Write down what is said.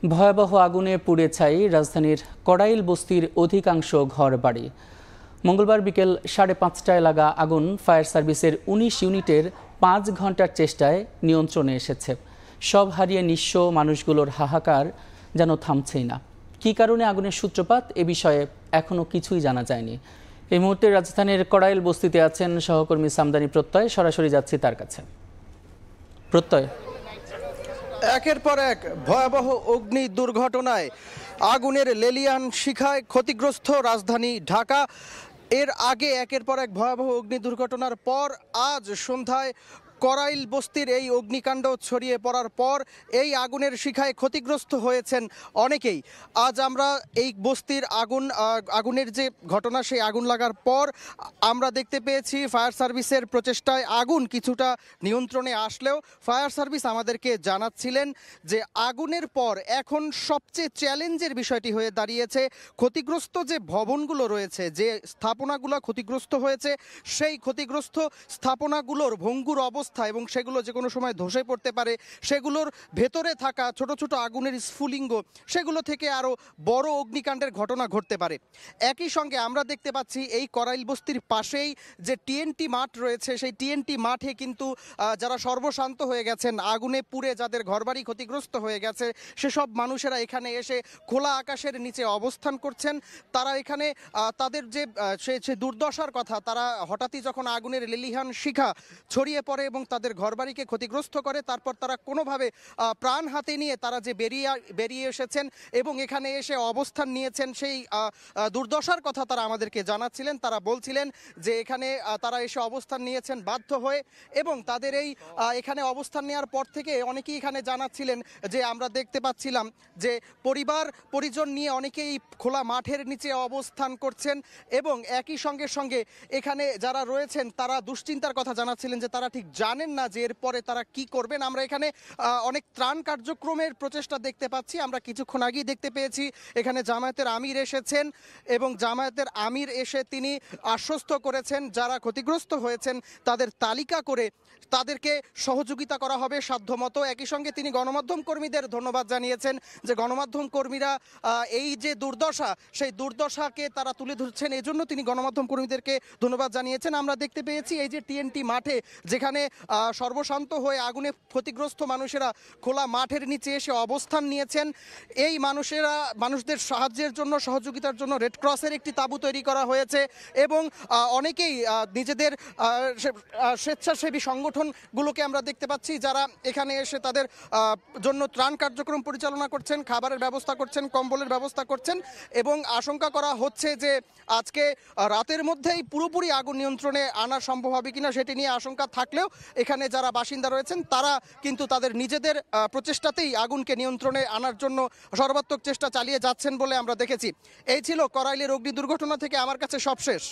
ভয়াবহ আগুনে পুড়ে ছাই রাজধানীর কড়াইল বস্তির অধিকাংশ ঘরবাড়ি। মঙ্গলবার বিকেল 5:30টায় লাগা আগুন ফায়ার সার্ভিসের 19 ইউনিটের 5 ঘন্টার চেষ্টায় নিয়ন্ত্রণে এসেছে। সব হারিয়ে নিঃস্ব মানুষগুলোর হাহাকার যেন থামছেই না। কী কারণে আগুনের সূত্রপাত এ বিষয়ে এখনও কিছুই জানা যায়নি। এই মুহূর্তে রাজধানীর কড়াইল বস্তিতে আছেন সহকর্মী সামদানি প্রত্যয়। সরাসরি যাচ্ছি তার কাছে। প্রত্যয়, একের পর এক ভয়াবহ অগ্নি দুর্ঘটনায় আগুনের লেলিয়ান শিখায় ক্ষতিগ্রস্ত রাজধানী ঢাকা। এর আগে একের পর এক ভয়াবহ অগ্নি দুর্ঘটনার পর আজ সন্ধ্যায় কড়াইল বস্তির এই অগ্নিকাণ্ড ছড়িয়ে পড়ার পর এই আগুনের শিখায় ক্ষতিগ্রস্ত হয়েছেন অনেকেই। আজ আমরা এই বস্তির আগুনের যে ঘটনা, সেই আগুন লাগার পর আমরা দেখতে পেয়েছি ফায়ার সার্ভিসের প্রচেষ্টায় আগুন কিছুটা নিয়ন্ত্রণে আসলেও ফায়ার সার্ভিস আমাদেরকে জানাচ্ছিলেন যে আগুনের পর এখন সবচেয়ে চ্যালেঞ্জের বিষয়টি হয়ে দাঁড়িয়েছে ক্ষতিগ্রস্ত যে ভবনগুলো রয়েছে, যে স্থাপনাগুলো ক্ষতিগ্রস্ত হয়েছে, সেই ক্ষতিগ্রস্ত স্থাপনাগুলোর ভঙ্গুর অবস্থা এবং সেগুলো যে কোনো সময় ধসে পড়তে পারে, সেগুলোর ভেতরে থাকা ছোট ছোট আগুনের স্ফুলিঙ্গ, সেগুলো থেকে আরও বড় অগ্নিকাণ্ডের ঘটনা ঘটতে পারে। একই সঙ্গে আমরা দেখতে পাচ্ছি এই কড়াইল বস্তির পাশেই যে টিএনটি মাঠ রয়েছে, সেই টিএনটি মাঠে কিন্তু যারা সর্বশান্ত হয়ে গেছেন, আগুনে পুড়ে যাদের ঘরবাড়ি ক্ষতিগ্রস্ত হয়ে গেছে, সেসব মানুষেরা এখানে এসে খোলা আকাশের নিচে অবস্থান করছেন। তারা এখানে তাদের যে সে দুর্দশার কথা, তারা হঠাৎই যখন আগুনের লেলিহান শিখা ছড়িয়ে পড়ে এবং তাদের ঘরবাড়িকে ক্ষতিগ্রস্ত করে, তারপর তারা কোনোভাবে প্রাণ হাতে নিয়ে তারা যে বেরিয়ে এসেছেন এবং এখানে এসে অবস্থান নিয়েছেন, সেই দুর্দশার কথা তারা আমাদেরকে জানাচ্ছিলেন। তারা বলছিলেন যে এখানে তারা এসে অবস্থান নিয়েছেন বাধ্য হয়ে, এবং তাদের এই এখানে অবস্থান নেওয়ার পর থেকে অনেকেই এখানে জানাচ্ছিলেন যে আমরা দেখতে পাচ্ছিলাম যে পরিজন নিয়ে অনেকেই খোলা মাঠের নিচে অবস্থান করছেন এবং একই সঙ্গে এখানে যারা রয়েছেন তারা দুশ্চিন্তার কথা জানাচ্ছিলেন যে তারা ঠিক জানেন না যে এরপরে তারা কি করবেন। আমরা এখানে অনেক ত্রাণ কার্যক্রমের প্রচেষ্টা দেখতে পাচ্ছি। আমরা কিছুক্ষণ আগেই দেখতে পেয়েছি এখানে জামায়াতের আমির এসেছেন এবং জামায়াতের আমির এসে তিনি আশ্বস্ত করেছেন যারা ক্ষতিগ্রস্ত হয়েছেন তাদের তালিকা করে তাদেরকে সহযোগিতা করা হবে সাধ্যমতো। একই সঙ্গে তিনি গণমাধ্যম কর্মীদের ধন্যবাদ জানিয়েছেন যে গণমাধ্যম কর্মীরা এই যে দুর্দশা, সেই দুর্দশাকে তারা তুলে ধরছেন, এজন্য তিনি গণমাধ্যম কর্মীদেরকে ধন্যবাদ জানিয়েছেন। আমরা দেখতে পেয়েছি এই যে টিএনটি মাঠে, যেখানে সর্বশান্ত হয়ে আগুনে ক্ষতিগ্রস্ত মানুষেরা খোলা মাঠের নিচে এসে অবস্থান নিয়েছেন, এই মানুষদের সাহায্যের জন্য, সহযোগিতার জন্য রেড ক্রসের একটি তাঁবু তৈরি করা হয়েছে এবং অনেকেই নিজেদের স্বেচ্ছাসেবী সংগঠনগুলোকে আমরা দেখতে পাচ্ছি যারা এখানে এসে তাদের জন্য ত্রাণ কার্যক্রম পরিচালনা করছেন, খাবারের ব্যবস্থা করছেন, কম্বলের ব্যবস্থা করছেন এবং আশঙ্কা করা হচ্ছে যে আজকে রাতের মধ্যেই পুরোপুরি আগুন নিয়ন্ত্রণে আনা সম্ভব হবে কিনা সেটি নিয়ে আশঙ্কা থাকলেও এখানে যারা বাসিন্দা রয়েছেন তারা কিন্তু তাদের নিজেদের প্রচেষ্টাতেই আগুনকে নিয়ন্ত্রণে আনার জন্য সর্বাত্মক চেষ্টা চালিয়ে যাচ্ছেন বলে আমরা দেখেছি। এই ছিল কড়াইলের অগ্নি দুর্ঘটনা থেকে আমার কাছে সবশেষ।